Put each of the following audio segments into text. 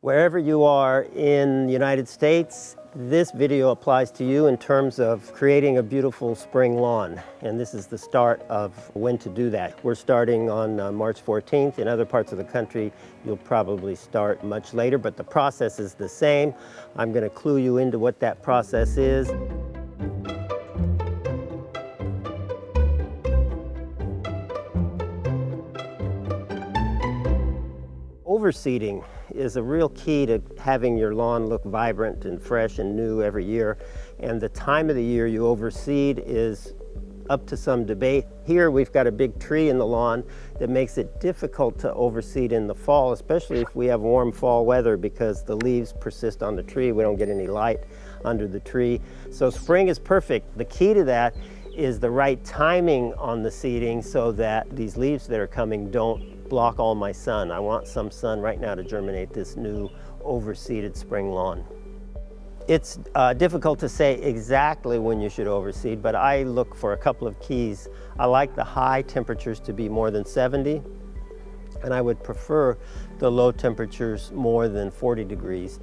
Wherever you are in the United States, this video applies to you in terms of creating a beautiful spring lawn. And this is the start of when to do that. We're starting on March 14th. In other parts of the country, you'll probably start much later, but the process is the same. I'm going to clue you into what that process is. Overseeding is a real key to having your lawn look vibrant and fresh and new every year. And the time of the year you overseed is up to some debate. Here we've got a big tree in the lawn that makes it difficult to overseed in the fall, especially if we have warm fall weather, because the leaves persist on the tree. We don't get any light under the tree. So spring is perfect. The key to that is the right timing on the seeding so that these leaves that are coming don't block all my sun. I want some sun right now to germinate this new overseeded spring lawn. It's difficult to say exactly when you should overseed, but I look for a couple of keys. I like the high temperatures to be more than 70, and I would prefer the low temperatures more than 40 degrees.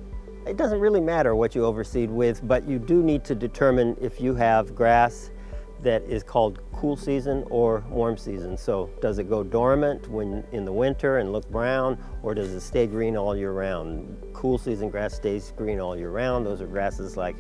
It doesn't really matter what you overseed with, but you do need to determine if you have grass that is called cool season or warm season. So does it go dormant when in the winter and look brown, or does it stay green all year round? Cool season grass stays green all year round. Those are grasses like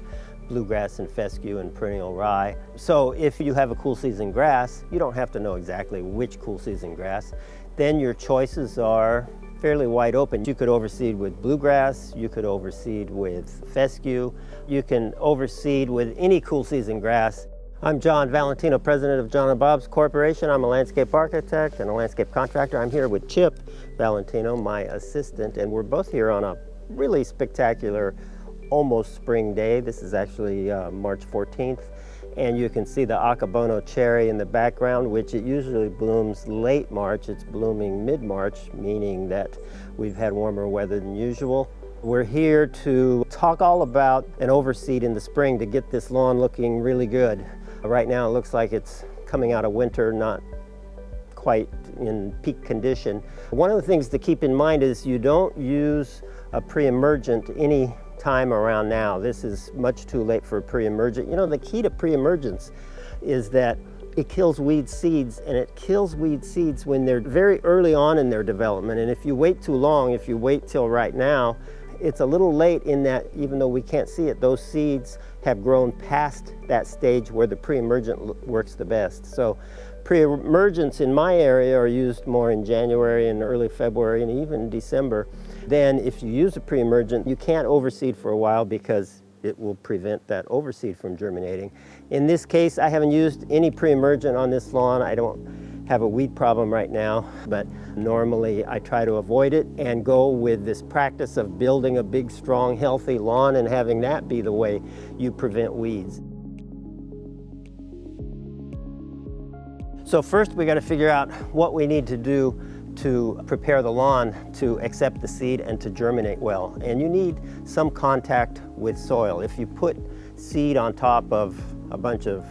bluegrass and fescue and perennial rye. So if you have a cool season grass, you don't have to know exactly which cool season grass. Then your choices are fairly wide open. You could overseed with bluegrass, you could overseed with fescue, you can overseed with any cool season grass. I'm John Valentino, president of John and Bob's Corporation. I'm a landscape architect and a landscape contractor. I'm here with Chip Valentino, my assistant, and we're both here on a really spectacular, almost spring day. This is actually March 14th, and you can see the Akabono cherry in the background, which it usually blooms late March. It's blooming mid-March, meaning that we've had warmer weather than usual. We're here to talk all about an overseed in the spring to get this lawn looking really good. Right now it looks like it's coming out of winter, not quite in peak condition. One of the things to keep in mind is you don't use a pre-emergent any time around now. This is much too late for a pre-emergent. You know, the key to pre-emergence is that it kills weed seeds, and it kills weed seeds when they're very early on in their development. And if you wait too long, if you wait till right now, it's a little late in that, even though we can't see it, those seeds have grown past that stage where the pre-emergent works the best. So pre-emergents in my area are used more in January and early February and even December. Then if you use a pre-emergent, you can't overseed for a while because it will prevent that overseed from germinating. In this case, I haven't used any pre-emergent on this lawn. I don't have a weed problem right now, but normally I try to avoid it and go with this practice of building a big, strong, healthy lawn and having that be the way you prevent weeds. So first we got to figure out what we need to do to prepare the lawn to accept the seed and to germinate well. And you need some contact with soil. If you put seed on top of a bunch of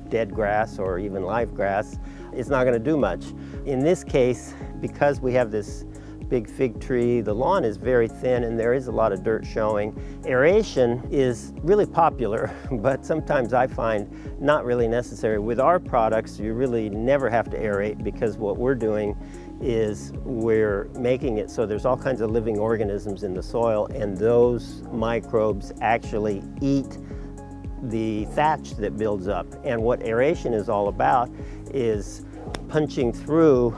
dead grass or even live grass, it's not going to do much. In this case, because we have this big fig tree, the lawn is very thin and there is a lot of dirt showing. Aeration is really popular, but sometimes I find not really necessary. With our products, you really never have to aerate, because what we're doing is we're making it so there's all kinds of living organisms in the soil, and those microbes actually eat the thatch that builds up. And what aeration is all about is punching through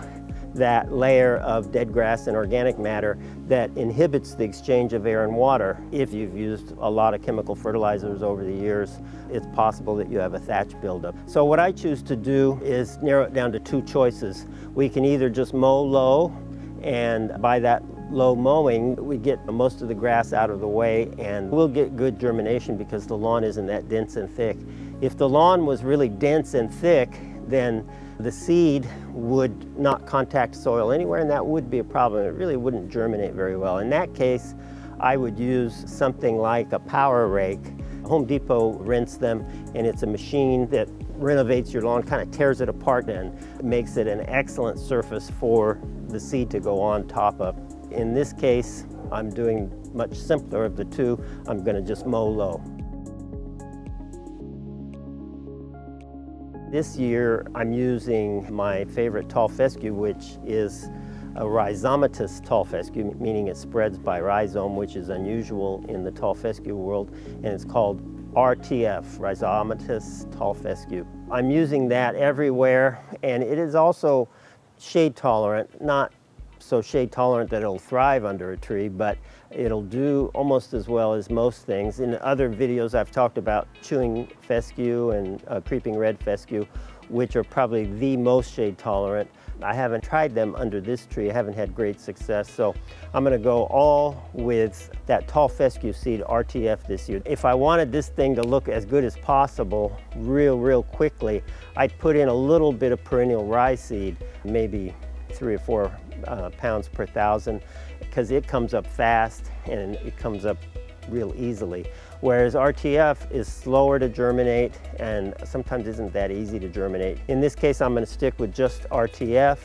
that layer of dead grass and organic matter that inhibits the exchange of air and water. If you've used a lot of chemical fertilizers over the years, it's possible that you have a thatch buildup. So what I choose to do is narrow it down to two choices. We can either just mow low, and by that low mowing, we get most of the grass out of the way, and we'll get good germination because the lawn isn't that dense and thick. If the lawn was really dense and thick, then the seed would not contact soil anywhere, and that would be a problem. It really wouldn't germinate very well. In that case, I would use something like a power rake. Home Depot rents them, and it's a machine that renovates your lawn, kind of tears it apart and makes it an excellent surface for the seed to go on top of. In this case, I'm doing much simpler of the two. I'm going to just mow low. This year, I'm using my favorite tall fescue, which is a rhizomatous tall fescue, meaning it spreads by rhizome, which is unusual in the tall fescue world, and it's called RTF, rhizomatous tall fescue. I'm using that everywhere, and it is also shade tolerant, not so shade tolerant that it'll thrive under a tree, but it'll do almost as well as most things. In other videos I've talked about chewing fescue and creeping red fescue, which are probably the most shade tolerant. I haven't tried them under this tree. I haven't had great success, so I'm going to go all with that tall fescue seed RTF this year. If I wanted this thing to look as good as possible real quickly, I'd put in a little bit of perennial rye seed, maybe 3 or 4 pounds per thousand, because it comes up fast and it comes up real easily. Whereas RTF is slower to germinate and sometimes isn't that easy to germinate. In this case, I'm going to stick with just RTF.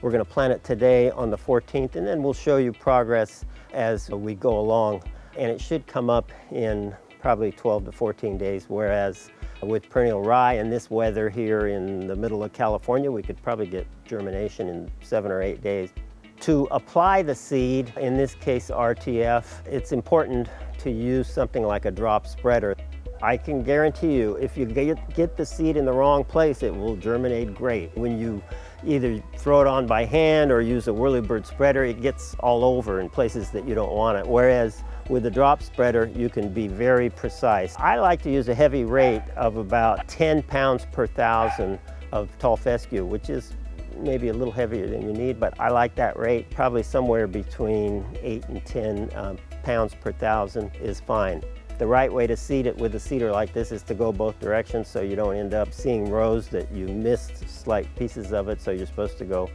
We're going to plant it today on the 14th, and then we'll show you progress as we go along. And it should come up in probably 12 to 14 days, whereas with perennial rye in this weather here in the middle of California, we could probably get germination in 7 or 8 days. To apply the seed, in this case RTF, it's important to use something like a drop spreader. I can guarantee you, if you get the seed in the wrong place, it will germinate great. When you either throw it on by hand or use a whirlybird spreader, it gets all over in places that you don't want it. Whereas with a drop spreader, you can be very precise. I like to use a heavy rate of about 10 pounds per thousand of tall fescue, which is maybe a little heavier than you need, but I like that rate. Probably somewhere between 8 and 10 pounds per thousand is fine. The right way to seed it with a seeder like this is to go both directions, so you don't end up seeing rows that you missed slight pieces of it. So you're supposed to go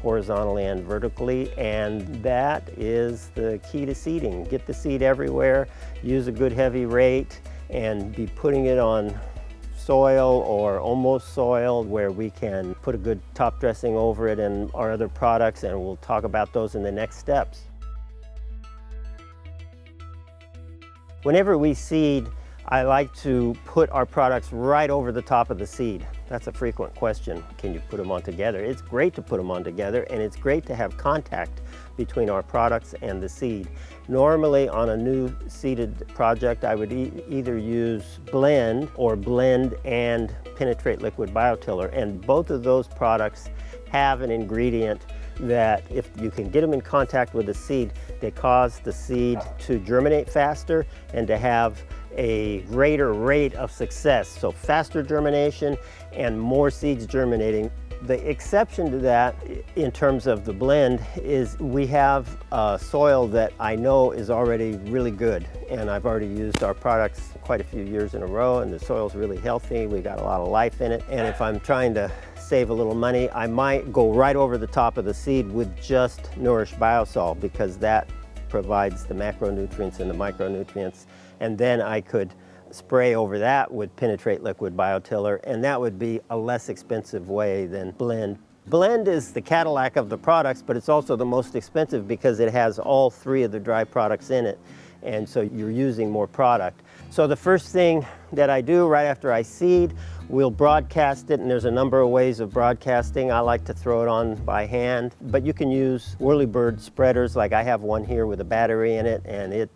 horizontally and vertically, and that is the key to seeding. Get the seed everywhere, use a good heavy rate, and be putting it on soil or almost soil where we can put a good top dressing over it and our other products, and we'll talk about those in the next steps. Whenever we seed, I like to put our products right over the top of the seed. That's a frequent question. Can you put them on together? It's great to put them on together, and it's great to have contact between our products and the seed. Normally on a new seeded project, I would either use blend or blend and penetrate liquid biotiller, and both of those products have an ingredient that if you can get them in contact with the seed, they cause the seed to germinate faster and to have a greater rate of success. So faster germination and more seeds germinating. The exception to that in terms of the blend is we have soil that I know is already really good, and I've already used our products quite a few years in a row, and the soil's really healthy. We got a lot of life in it, and if I'm trying to save a little money, I might go right over the top of the seed with just nourish-biosol, because that provides the macronutrients and the micronutrients, and then I could spray over that with penetrate liquid biotiller, and that would be a less expensive way than blend. Blend is the Cadillac of the products, but it's also the most expensive because it has all 3 of the dry products in it, and so you're using more product. So the first thing that I do right after I seed, we'll broadcast it, and there's a number of ways of broadcasting. I like to throw it on by hand, but you can use whirlybird spreaders. Like I have one here with a battery in it, and it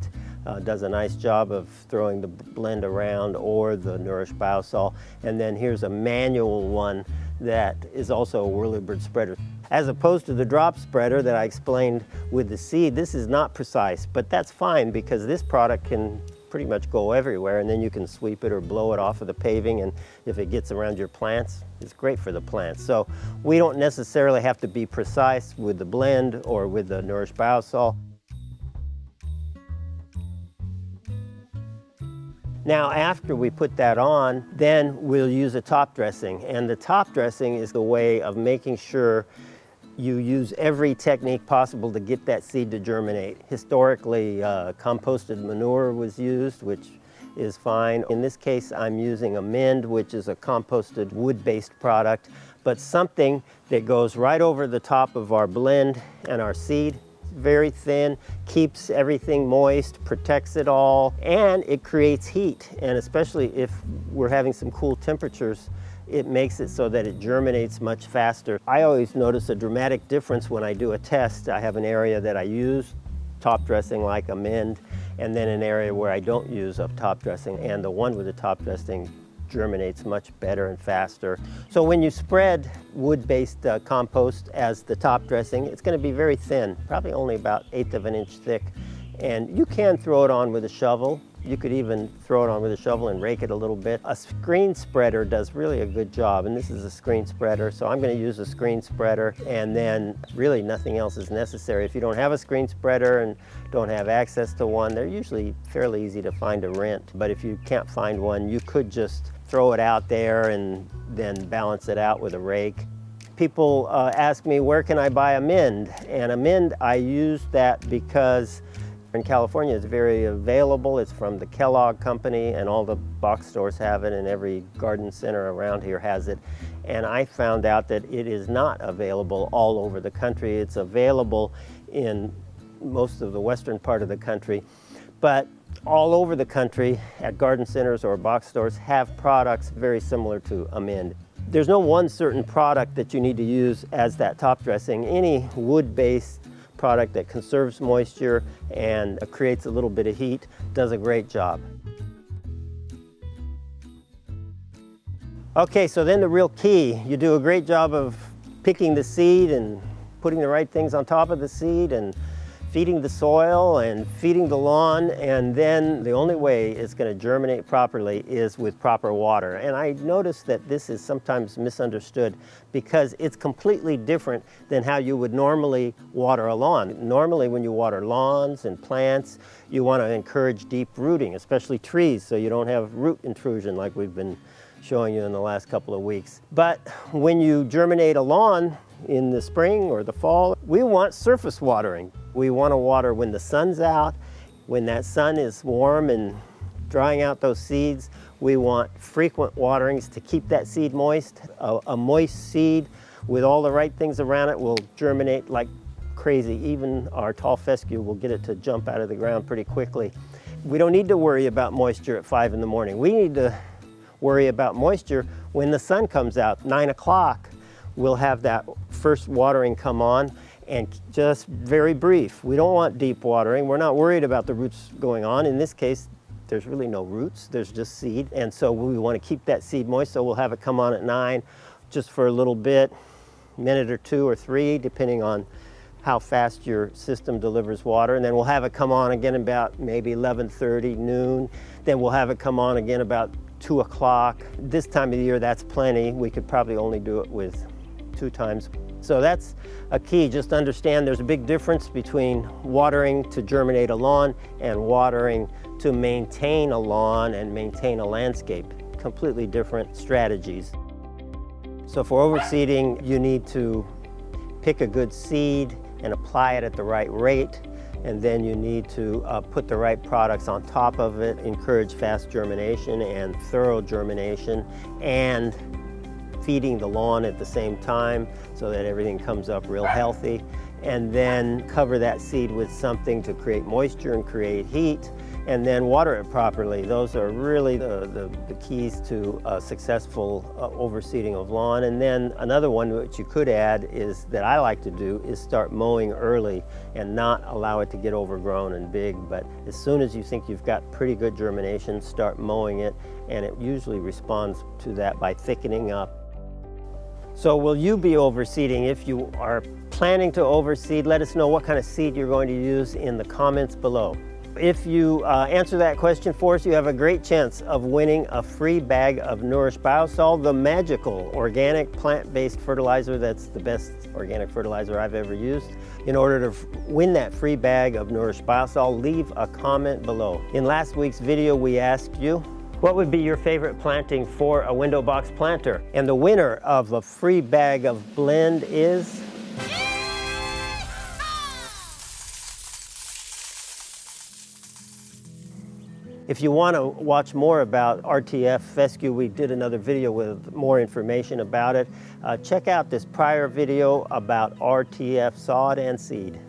does a nice job of throwing the blend around, or the nourish-biosol. And then here's a manual one that is also a whirlybird spreader. As opposed to the drop spreader that I explained with the seed, this is not precise, but that's fine because this product can pretty much go everywhere, and then you can sweep it or blow it off of the paving, and if it gets around your plants, it's great for the plants. So we don't necessarily have to be precise with the blend or with the nourish-biosol. Now, after we put that on, then we'll use a top dressing. And the top dressing is the way of making sure you use every technique possible to get that seed to germinate. Historically, composted manure was used, which is fine. In this case, I'm using Amend, which is a composted wood-based product, but something that goes right over the top of our blend and our seed, very thin, keeps everything moist, protects it all, and it creates heat. And especially if we're having some cool temperatures, it makes it so that it germinates much faster. I always notice a dramatic difference when I do a test. I have an area that I use top dressing like amend, and then an area where I don't use a top dressing, and the one with the top dressing germinates much better and faster. So when you spread wood-based compost as the top dressing, it's going to be very thin, probably only about 1/8 of an inch thick, and you can throw it on with a shovel. You could even throw it on with a shovel and rake it a little bit. A screen spreader does really a good job, and this is a screen spreader, so I'm going to use a screen spreader, and then really nothing else is necessary. If you don't have a screen spreader and don't have access to one, they're usually fairly easy to find to rent. But if you can't find one, you could just throw it out there and then balance it out with a rake. People ask me, where can I buy amend? And amend, I use that because in California, it's very available. It's from the Kellogg company, and all the box stores have it, and every garden center around here has it. And I found out that it is not available all over the country. It's available in most of the western part of the country, but all over the country at garden centers or box stores have products very similar to amend. There's no one certain product that you need to use as that top dressing. Any wood-based product that conserves moisture and creates a little bit of heat does a great job. Okay, so then the real key, you do a great job of picking the seed and putting the right things on top of the seed and feeding the soil and feeding the lawn, and then the only way it's going to germinate properly is with proper water. And I noticed that this is sometimes misunderstood because it's completely different than how you would normally water a lawn. Normally when you water lawns and plants, you want to encourage deep rooting, especially trees, so you don't have root intrusion like we've been showing you in the last couple of weeks. But when you germinate a lawn in the spring or the fall, we want surface watering. We want to water when the sun's out, when that sun is warm and drying out those seeds. We want frequent waterings to keep that seed moist. A moist seed with all the right things around it will germinate like crazy. Even our tall fescue will get it to jump out of the ground pretty quickly. We don't need to worry about moisture at 5 in the morning. We need to worry about moisture when the sun comes out, 9 o'clock. We'll have that first watering come on, and just very brief. We don't want deep watering. We're not worried about the roots going on. In this case, there's really no roots, there's just seed. And so we want to keep that seed moist, so we'll have it come on at 9 just for a little bit, minute or 2 or 3, depending on how fast your system delivers water. And then we'll have it come on again about maybe 11:30, noon. Then we'll have it come on again about 2 o'clock. This time of the year, that's plenty. We could probably only do it with 2 times. So that's a key. Just understand there's a big difference between watering to germinate a lawn and watering to maintain a lawn and maintain a landscape. Completely different strategies. So for overseeding, you need to pick a good seed and apply it at the right rate. And then you need to put the right products on top of it, encourage fast germination and thorough germination, and feeding the lawn at the same time so that everything comes up real healthy. And then cover that seed with something to create moisture and create heat, and then water it properly. Those are really the keys to a successful overseeding of lawn. And then another one which you could add is that I like to do is start mowing early and not allow it to get overgrown and big. But as soon as you think you've got pretty good germination, start mowing it, and it usually responds to that by thickening up. So will you be overseeding? If you are planning to overseed, let us know what kind of seed you're going to use in the comments below. If you answer that question for us, you have a great chance of winning a free bag of nourish-biosol, the magical organic plant-based fertilizer. That's the best organic fertilizer I've ever used. In order to win that free bag of nourish-biosol, leave a comment below. In last week's video, we asked you, what would be your favorite planting for a window box planter? And the winner of a free bag of blend is... If you want to watch more about RTF fescue, we did another video with more information about it. Check out this prior video about RTF sod and seed.